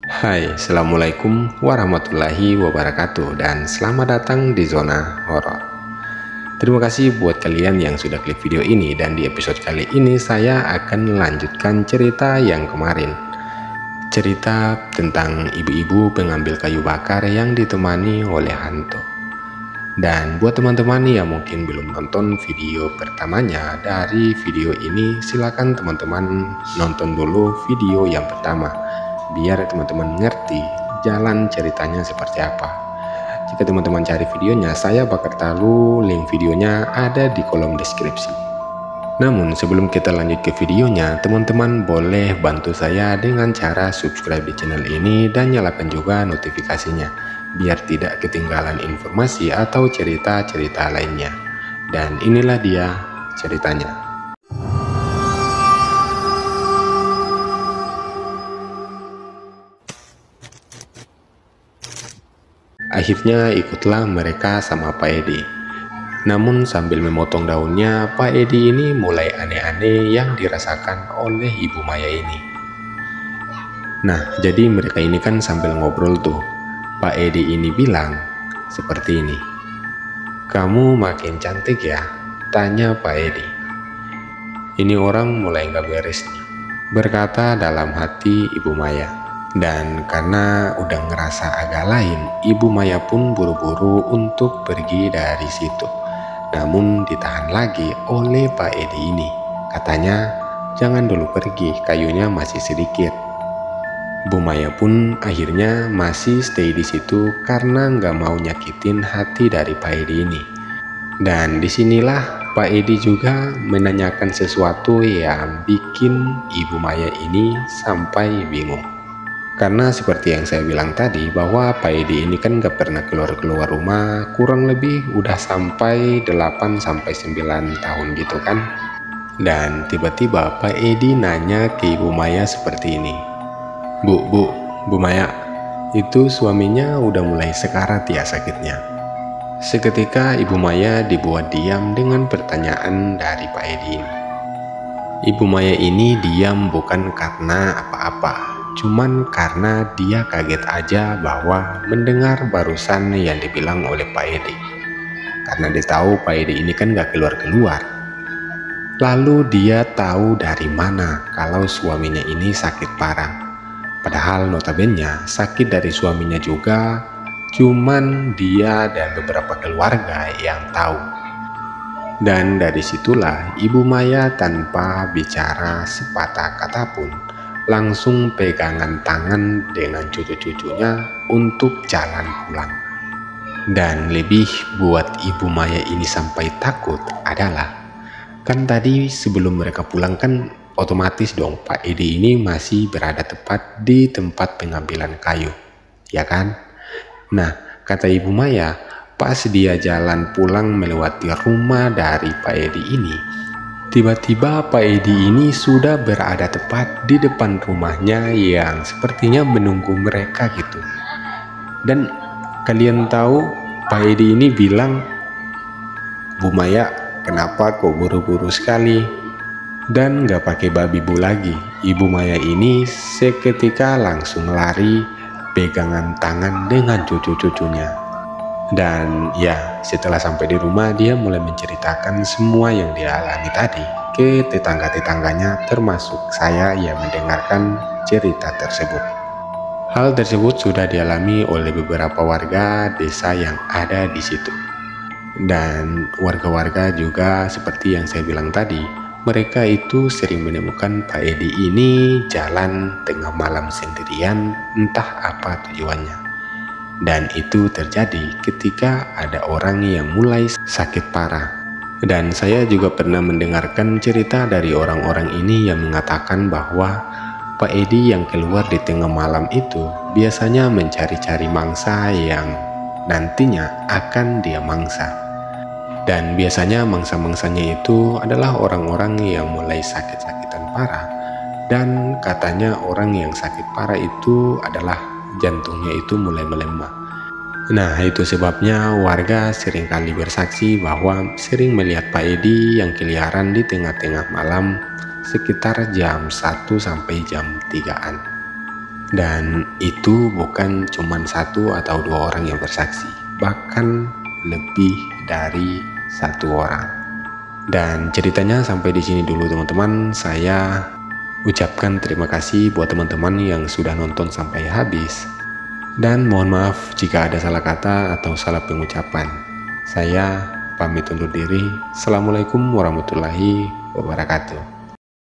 Hai, Assalamualaikum warahmatullahi wabarakatuh dan selamat datang di Zona Horor. Terima kasih buat kalian yang sudah klik video ini, dan di episode kali ini saya akan melanjutkan cerita yang kemarin. Cerita tentang ibu-ibu pengambil kayu bakar yang ditemani oleh hantu. Dan buat teman-teman yang mungkin belum nonton video pertamanya dari video ini, silakan teman-teman nonton dulu video yang pertama biar teman-teman ngerti jalan ceritanya seperti apa. Jika teman-teman cari videonya, saya bakal taruh link videonya ada di kolom deskripsi. Namun sebelum kita lanjut ke videonya, teman-teman boleh bantu saya dengan cara subscribe di channel ini dan nyalakan juga notifikasinya biar tidak ketinggalan informasi atau cerita-cerita lainnya. Dan inilah dia ceritanya. Akhirnya ikutlah mereka sama Pak Edi. Namun sambil memotong daunnya, Pak Edi ini mulai aneh-aneh yang dirasakan oleh Ibu Maya ini. Nah, jadi mereka ini kan sambil ngobrol tuh. Pak Edi ini bilang seperti ini. "Kamu makin cantik ya?" tanya Pak Edi. Ini orang mulai nggak beres nih, berkata dalam hati Ibu Maya. Dan karena udah ngerasa agak lain, Ibu Maya pun buru-buru untuk pergi dari situ. Namun ditahan lagi oleh Pak Edi ini. Katanya, "Jangan dulu pergi, kayunya masih sedikit." Bu Maya pun akhirnya masih stay di situ karena nggak mau nyakitin hati dari Pak Edi ini. Dan disinilah Pak Edi juga menanyakan sesuatu yang bikin Ibu Maya ini sampai bingung. Karena seperti yang saya bilang tadi, bahwa Pak Edi ini kan gak pernah keluar-keluar rumah, kurang lebih udah sampai 8-9 tahun gitu kan. Dan tiba-tiba Pak Edi nanya ke Ibu Maya seperti ini. Bu Maya, itu suaminya udah mulai sekarat ya sakitnya?" Seketika Ibu Maya dibuat diam dengan pertanyaan dari Pak Edi ini. Ibu Maya ini diam bukan karena apa-apa, cuman karena dia kaget aja bahwa mendengar barusan yang dibilang oleh Pak Edi. Karena dia tahu Pak Edi ini kan gak keluar-keluar. Lalu dia tahu dari mana kalau suaminya ini sakit parah. Padahal notabene sakit dari suaminya juga, cuman dia dan beberapa keluarga yang tahu. Dan dari situlah Ibu Maya tanpa bicara sepatah kata pun langsung pegangan tangan dengan cucu-cucunya untuk jalan pulang. Dan lebih buat Ibu Maya ini sampai takut adalah, kan tadi sebelum mereka pulang kan otomatis dong Pak Edi ini masih berada tepat di tempat pengambilan kayu, ya kan? Nah, kata Ibu Maya, pas dia jalan pulang melewati rumah dari Pak Edi ini, tiba-tiba Pak Edi ini sudah berada tepat di depan rumahnya yang sepertinya menunggu mereka gitu. Dan kalian tahu Pak Edi ini bilang, "Bu Maya, kenapa kok buru-buru sekali?" Dan gak pakai babi bu lagi. Ibu Maya ini seketika langsung lari pegangan tangan dengan cucu-cucunya. Dan ya, setelah sampai di rumah, dia mulai menceritakan semua yang dia alami tadi ke tetangga-tetangganya, termasuk saya yang mendengarkan cerita tersebut. Hal tersebut sudah dialami oleh beberapa warga desa yang ada di situ. Dan warga-warga juga seperti yang saya bilang tadi, mereka itu sering menemukan Pak Edi ini jalan tengah malam sendirian, entah apa tujuannya. Dan itu terjadi ketika ada orang yang mulai sakit parah. Dan saya juga pernah mendengarkan cerita dari orang-orang ini yang mengatakan bahwa Pak Edi yang keluar di tengah malam itu biasanya mencari-cari mangsa yang nantinya akan dia mangsa. Dan biasanya mangsa-mangsanya itu adalah orang-orang yang mulai sakit-sakitan parah. Dan katanya orang yang sakit parah itu adalah jantungnya itu mulai melemah. Nah, itu sebabnya warga seringkali bersaksi bahwa sering melihat Pak Edi yang keliaran di tengah-tengah malam sekitar jam 1 sampai jam 3-an. Dan itu bukan cuma 1 atau 2 orang yang bersaksi, bahkan lebih dari 1 orang. Dan ceritanya sampai di sini dulu teman-teman. Saya ucapkan terima kasih buat teman-teman yang sudah nonton sampai habis. Dan mohon maaf jika ada salah kata atau salah pengucapan. Saya pamit undur diri. Assalamualaikum warahmatullahi wabarakatuh.